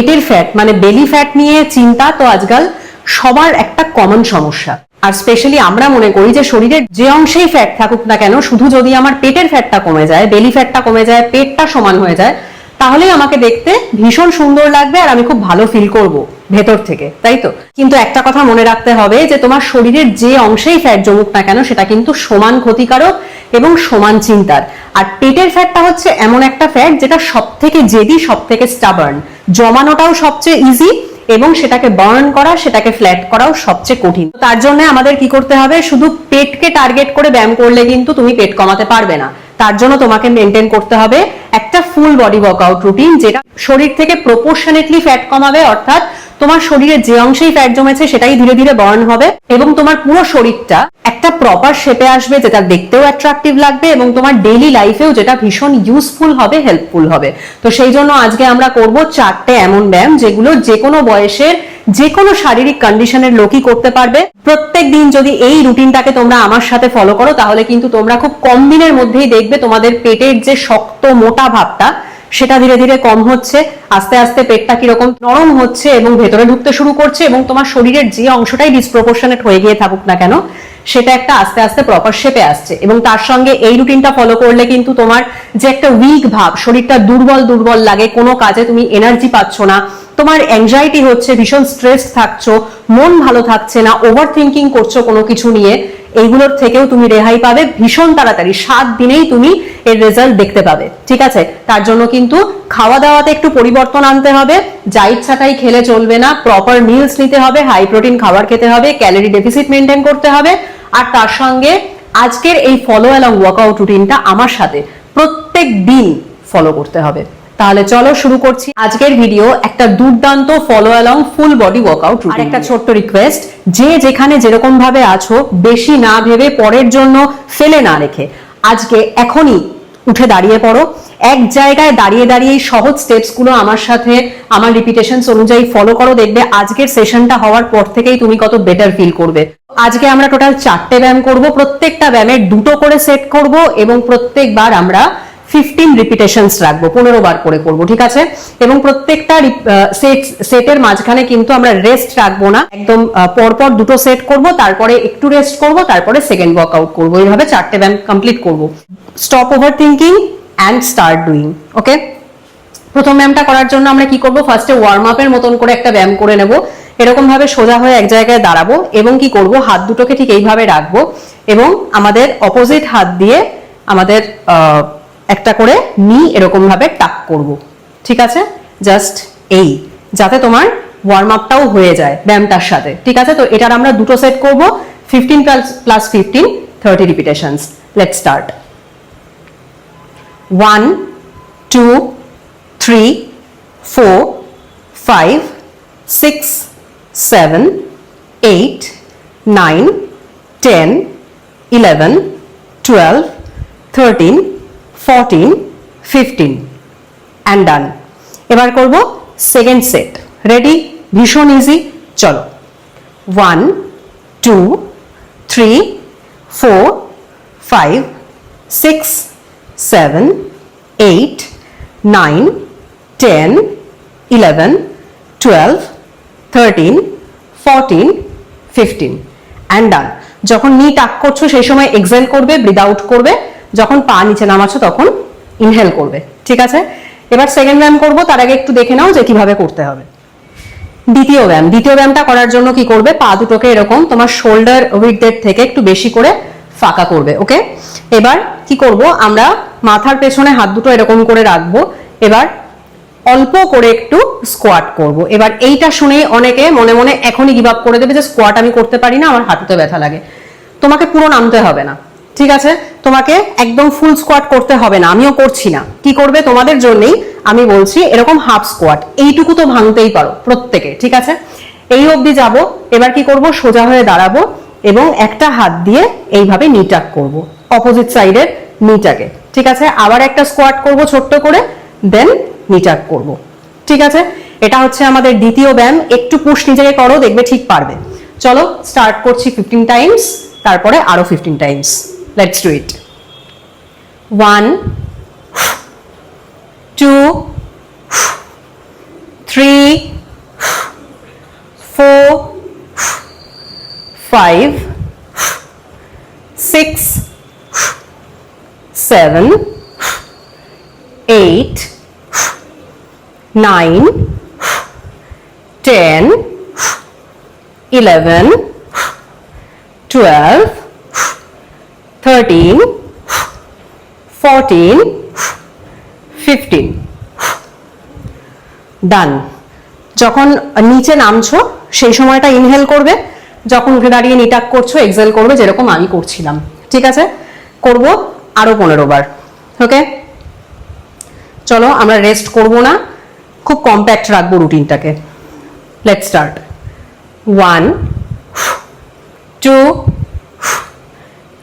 পেটের ফ্যাট মানে belly fat নিয়ে চিন্তা তো আজকাল সবার একটা কমন সমস্যা। আর স্পেশালি আমরা মনে করি যে শরীরের যে অংশেই ফ্যাট থাকুক না কেন, শুধু যদি আমার পেটের ফ্যাটটা কমে যায়, বেলি ফ্যাটটা কমে যায়, পেটটা সমান হয়ে যায়, তাহলেই আমাকে দেখতে ভীষণ সুন্দর লাগবে আর আমি খুব ভালো ফিল করব ভেতর থেকে, তাই তো? কিন্তু একটা কথা মনে রাখতে হবে যে তোমার শরীরের যে অংশেই ফ্যাট জমুক না কেন সেটা কিন্তু সমান ক্ষতিকারক এবং সমান চিন্তার। আর পেটের ফ্যাটটা হচ্ছে এমন একটা ফ্যাট যেটা সব থেকে জেদি, সব থেকে স্টাবার্ন, জমানোটাও সবচেয়ে ইজি এবং সেটাকে বার্ন করা, সেটাকে ফ্ল্যাট করাও সবচেয়ে কঠিন। তার জন্য আমাদের কি করতে হবে, শুধু পেটকে টার্গেট করে ব্যায়াম করলে কিন্তু তুমি পেট কমাতে পারবে না। তার জন্য তোমাকে মেনটেন করতে হবে একটা ফুল বডি ওয়ার্কআউট রুটিন, যেটা শরীর থেকে প্রপোর্শনেটলি ফ্যাট কমাবে, অর্থাৎ তোমার শরীরে যে অংশেই ফ্যাট জমেছে সেটাই ধীরে ধীরে বার্ন হবে এবং তোমার পুরো শরীরটা একটা প্রপার শেপে আসবে, যেটা দেখতেও অ্যাট্রাকটিভ লাগবে এবং তোমার ডেইলি লাইফেও যেটা ভীষণ ইউজফুল হবে, হেল্পফুল হবে। তো সেই জন্য আজকে আমরা করব 4টে এমন ব্যায়াম যেগুলো যে কোনো বয়সের যে কোনো শারীরিক কন্ডিশনের লোকই করতে পারবে। প্রত্যেক দিন যদি এই রুটিনটাকে তোমরা আমার সাথে ফলো করো তাহলে কিন্তু তোমরা খুব কম দিনের মধ্যেই দেখবে তোমাদের পেটের যে শক্ত মোটা ভাবটা সেটা ধীরে ধীরে কম হচ্ছে, আস্তে আস্তে পেটটা কিরকম নরম হচ্ছে এবং ভেতরে ঢুকতে শুরু করছে এবং তোমার শরীরের যে অংশটাই ডিসপ্রপোর্শনেট হয়ে গিয়ে থাকুক না কেন সেটা একটা আস্তে আস্তে প্রপার শেপে আসছে। এবং তার সঙ্গে এই রুটিনটা ফলো করলে কিন্তু তোমার যে একটা উইক ভাব, শরীরটা দুর্বল দুর্বল লাগে, কোনো কাজে তুমি এনার্জি পাচ্ছ না, তোমার অ্যাংজাইটি হচ্ছে, ভীষণ স্ট্রেস থাকছো, মন ভালো থাকছে না, ওভার থিঙ্কিং করছো কোনো কিছু নিয়ে, এইগুলোর থেকেও তুমি রেহাই পাবে ভীষণ তাড়াতাড়ি। 7 দিনেই তুমি এর রেজাল্ট দেখতে পাবে, ঠিক আছে? তার জন্য কিন্তু খাওয়া দাওয়াতে একটু পরিবর্তন আনতে হবে, যা ইচ্ছাটাই খেলে চলবে না, প্রপার মিলস নিতে হবে, হাই প্রোটিন খাবার খেতে হবে, ক্যালোরি ডেফিসিট মেনটেন করতে হবে। আর তার সঙ্গে আজকের এই ফলো অ্যালং ওয়ার্কআউট রুটিনটা আমার সাথে প্রত্যেক দিন ফলো করতে হবে। তাহলে চলো শুরু করছি আজকের ভিডিও একটা দুর্দান্ত follow along full body workout routine. আর একটা ছোট্ট রিকোয়েস্ট, যে যেখানে যেরকম ভাবে আছো বেশি না ভেবে, পরের জন্য ফেলে না রেখে আজকে এখনই উঠে দাঁড়িয়ে পড়ো। এক জায়গায় দাঁড়িয়ে দাঁড়িয়ে সহজ স্টেপস গুলো আমার সাথে আমার রিপিটেশনস অনুযায়ী ফলো করো, দেখবে আজকের সেশনটা হওয়ার পর থেকেই তুমি কত বেটার ফিল করবে। আজকে আমরা টোটাল 4টে ব্যায়াম করব, প্রত্যেকটা ব্যায়ামের 2টো করে সেট করব এবং প্রত্যেকবার আমরা 15 রিপিটেশনস রাখবো, 15 বার করে করব, ঠিক আছে? এবং প্রত্যেকটা সেটের মাঝখানে কিন্তু আমরা রেস্ট রাখবো না, একদম পরপর 2টো সেট করব, তারপরে একটু রেস্ট করব, তারপরে সেকেন্ড ওয়ার্কআউট করব, এইভাবে 4টে ব্যায়াম কমপ্লিট করব। Stop overthinking and start doing. Okay, প্রথম ব্যায়ামটা করার জন্য আমরা কি করব, ফার্স্টে ওয়ার্ম আপের মতন করে একটা ব্যায়াম করে নেব। এরকম ভাবে সোজা হয়ে এক জায়গায় দাঁড়াবো এবং কি করব, হাত দুটোকে ঠিক এইভাবে রাখবো এবং আমাদের অপোজিট হাত দিয়ে আমাদের একটা করে নি এরকম ভাবে টাক করব, ঠিক আছে? জাস্ট এই, যাতে তোমার ওয়ার্ম আপটাও হয়ে যায় ব্যায়ামটার সাথে, ঠিক আছে? তো এটার আমরা 2টো সেট করব, 15 + 15, 30 repetitions. Let's start. 1 2 3 4 5 6 7 8 9 10 11 12 13 14 15 and done। এবার করব সেকেন্ড সেট। রেডি? ভীষণ ইজি, চলো। 1 2 3 4 5 6 7 8 9 10 11 12 13 14 15 and done। যখন নি টাক করছো সেই সময় এক্সহেল করবে, ব্রিথ আউট করবে, যখন পা নিচে নামাচ্ছ তখন ইনহেল করবে, ঠিক আছে? এবার সেকেন্ড ব্যায়াম করব, তার আগে একটু দেখে নাও যে কিভাবে করতে হবে। দ্বিতীয় ব্যায়ামটা করার জন্য কি করবে, পা দুটোকে এরকম তোমার শোল্ডার উইডথের থেকে একটু বেশি করে ফাঁকা করবে। ওকে, এবার কি করব, আমরা মাথার পেছনে হাত দুটো এরকম করে রাখবো, এবার অল্প করে একটু স্কোয়াট করব। এবার এইটা শুনেই অনেকে মনে মনে এখনই গিভ আপ করে দেবে যে স্কোয়াট আমি করতে পারি না, আমার হাঁটুতে ব্যথা লাগে। তোমাকে পুরো নামতে হবে না, ঠিক আছে? তোমাকে একদম ফুল স্কোয়াট করতে হবে না, আমিও করছি না। কি করবে, তোমাদের জন্যই আমি বলছি, এরকম হাফ স্কোয়াট, এইটুকু তো ভাঙতেই পারো প্রত্যেকে, ঠিক আছে? এই অবধি যাব। এবার কি করব, সোজা হয়ে দাঁড়াবো এবং একটা হাত দিয়ে এইভাবে নি টাক করব, অপোজিট সাইডের নিটাকে, ঠিক আছে? আবার একটা স্কোয়াট করব ছোট্ট করে, দেন নি টাক করব, ঠিক আছে? এটা হচ্ছে আমাদের দ্বিতীয় ব্যায়াম। একটু পুশ নিজেকে করো, দেখবে ঠিক পারবে। চলো স্টার্ট করছি 15 টাইমস, তারপরে আরো 15 টাইমস। Let's do it. 1 2 3 4 5 6 7 8 9 10 11 12 13 14 15 ডান। যখন নিচে নামছো সেই সময়টা ইনহেল করবে, যখন উঠে দাঁড়িয়ে নিটাক করছো এক্সহেল করবে, যেরকম আমি করছিলাম। ঠিক আছে, করব আরো 15 বার। ওকে, চলো আমরা রেস্ট করব না, খুব কম্প্যাক্ট রাখবো রুটিনটাকে। Let's start. 1 2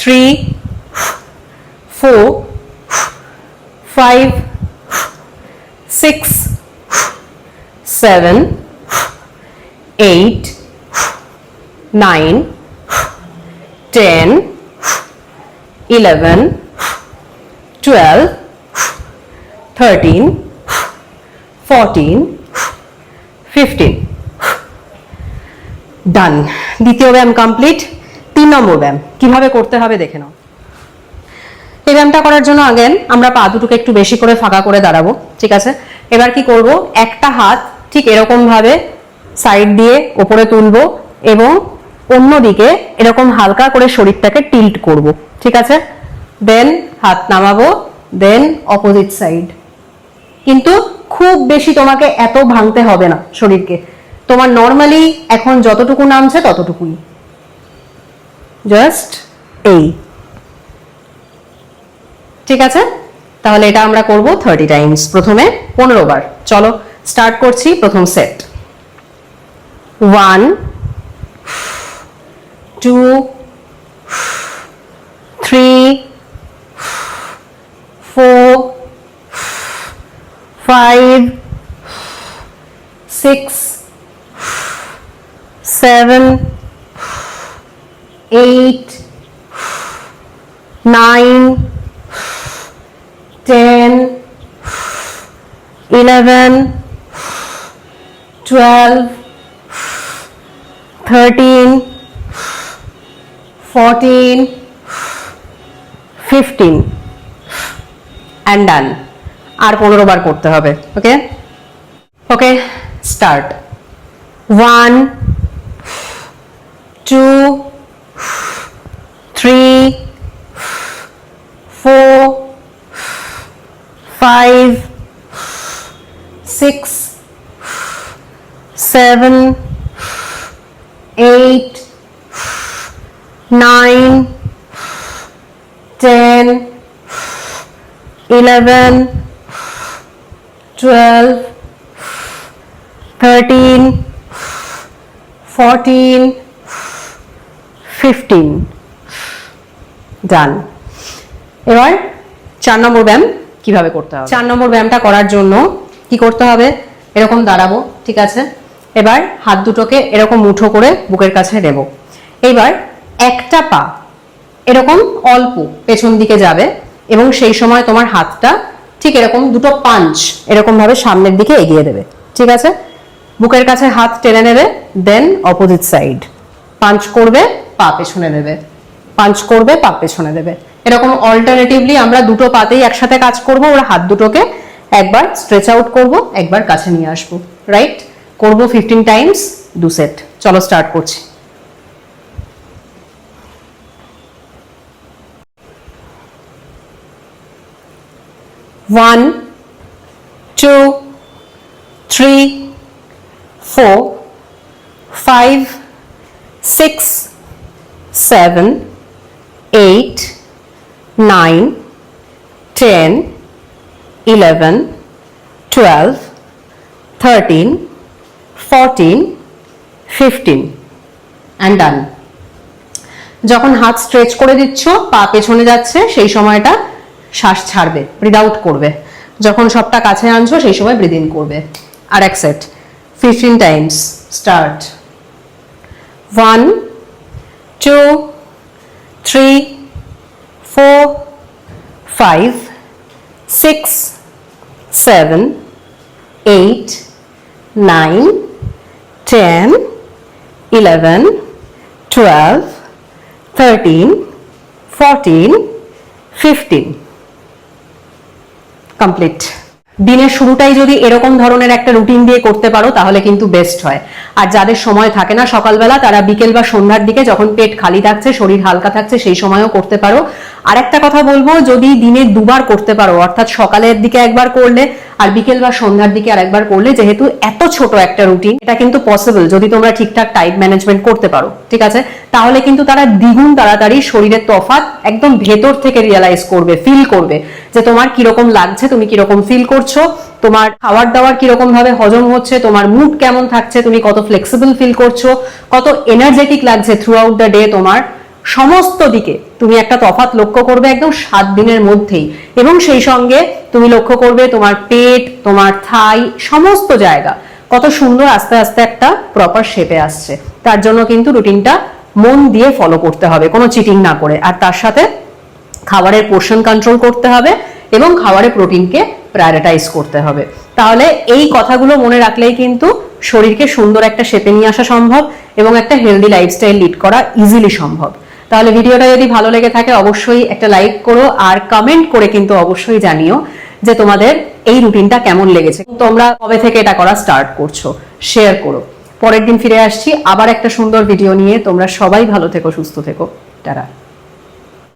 3 4 5 6 7 8 9 10 11 12 13 14 15 ডান। দ্বিতীয় ব্যায়াম কমপ্লিট। 3 নম্বর ব্যায়াম কিভাবে করতে হবে দেখে নাও। এই ব্যায়ামটা করার জন্য আগেন আমরা পা দুটোকে একটু বেশি করে ফাঁকা করে দাঁড়াবো। ঠিক আছে, এবার কি করব, একটা হাত ঠিক এরকম ভাবে সাইড দিয়ে ওপরে তুলবো এবং অন্যদিকে এরকম হালকা করে শরীরটাকে টিল্ট করব। ঠিক আছে, দেন হাত নামাবো, দেন অপোজিট সাইড। কিন্তু খুব বেশি তোমাকে এত ভাঙতে হবে না শরীরকে, তোমার নর্মালি এখন যতটুকু নামছে ততটুকুই, জাস্ট এই। ঠিক আছে, তাহলে এটা আমরা করব 30 টাইমস, প্রথমে 15 বার। চলো স্টার্ট করছি। প্রথম সেট। 1 2 3 4 5 6 7 8 9 10 11 12 13 14 15 and done। আর 15 বার করতে হবে। ওকে ওকে, স্টার্ট। 1 2 3 4 5 6 7 8 9 10 11 12 13 14 15 ডান। এবার 4 নম্বর ব্যায়াম কিভাবে করতে হবে। 4 নম্বর ব্যায়ামটা করার জন্য কি করতে হবে, এরকম দাঁড়াবো। ঠিক আছে, এবার হাত দুটোকে এরকম মুঠো করে বুকের কাছে নেব। এবার একটা পা এরকম অল্প পেছন দিকে যাবে এবং সেই সময় তোমার হাতটা ঠিক এরকম দুটো পাঞ্চ এরকম ভাবে সামনের দিকে এগিয়ে দেবে। ঠিক আছে, বুকের কাছে হাত টেনে নেবে, দেন অপোজিট সাইড পাঞ্চ করবে, পা পেছনে দেবে, পাঞ্চ করবে, পা পেছনে দেবে। এরকম অল্টারনেটিভলি আমরা দুটো পাতেই একসাথে কাজ করব। ওরা হাত দুটোকে একবার স্ট্রেচ আউট করব, একবার কাছে নিয়ে আসবো। রাইট, করব 15 টাইমস, 2 সেট। চলো স্টার্ট করছি। 1 2 3 4 5 6 7 8 9 10 11 12 13 14 15 and done। যখন হাত স্ট্রেচ করে দিচ্ছ, পা পেছনে যাচ্ছে, সেই সময়টা শ্বাস ছাড়বে, ব্রিথ আউট করবে। যখন সবটা কাছে আনছো সেই সময় ব্রিথ ইন করবে। আর এক সেট 15 টাইমস। স্টার্ট। 1 2 3 4 5 6 7 8 9, 10, 11, 12, 13, 14, 15. কমপ্লিট। দিনের শুরুটাই যদি এরকম ধরনের একটা রুটিন দিয়ে করতে পারো তাহলে কিন্তু বেস্ট হয়। আর যাদের সময় থাকে না সকালবেলা, তারা বিকেল বা সন্ধ্যার দিকে যখন পেট খালি থাকছে, শরীর হালকা থাকছে, সেই সময়ও করতে পারো। আর একটা কথা বলবো, যদি দিনে দুবার করতে পারো, অর্থাৎ সকালের দিকে একবার করলে আর বিকেল বা সন্ধ্যার দিকে আর একবার করলে, যেহেতু এত ছোট একটা রুটিন, এটা কিন্তু পসিবল যদি তোমরা ঠিকঠাক টাইম ম্যানেজমেন্ট করতে পারো, ঠিক আছে? তাহলে কিন্তু তারা দ্বিগুণ তাড়াতাড়ি শরীরের তফাৎ একদম ভেতর থেকে রিয়ালাইজ করবে, ফিল করবে যে তোমার কিরকম লাগছে, তুমি কিরকম ফিল করছো, তোমার খাবার দাবার কিরকম ভাবে হজম হচ্ছে, তোমার মুড কেমন থাকছে, তুমি কত ফ্লেক্সিবল ফিল করছো, কত এনার্জেটিক লাগছে থ্রু আউট দ্য ডে, তোমার সমস্ত দিকে তুমি একটা তফাৎ লক্ষ্য করবে একদম 7 দিনের মধ্যেই। এবং সেই সঙ্গে তুমি লক্ষ্য করবে তোমার পেট, তোমার থাই, সমস্ত জায়গা কত সুন্দর আস্তে আস্তে একটা প্রপার শেপে আসছে। তার জন্য কিন্তু রুটিনটা মন দিয়ে ফলো করতে হবে, কোনো চিটিং না করে। আর তার সাথে খাবারের পোর্শন কন্ট্রোল করতে হবে এবং খাবারের প্রোটিনকে প্রায়োরিটাইজ করতে হবে। তাহলে এই কথাগুলো মনে রাখলেই কিন্তু শরীরকে সুন্দর একটা শেপে নিয়ে আসা সম্ভব এবং একটা হেলদি লাইফস্টাইল লিড করা ইজিলি সম্ভব। তাহলে ভিডিওটা যদি ভালো লেগে থাকে অবশ্যই একটা লাইক করো, আর কমেন্ট করে কিন্তু অবশ্যই জানিও যে তোমাদের এই রুটিনটা কেমন লেগেছে, তোমরা কবে থেকে এটা করা স্টার্ট করছো, শেয়ার করো। পরের দিন ফিরে আসছি আবার একটা সুন্দর ভিডিও নিয়ে। তোমরা সবাই ভালো থেকো, সুস্থ থেকো। টাটা।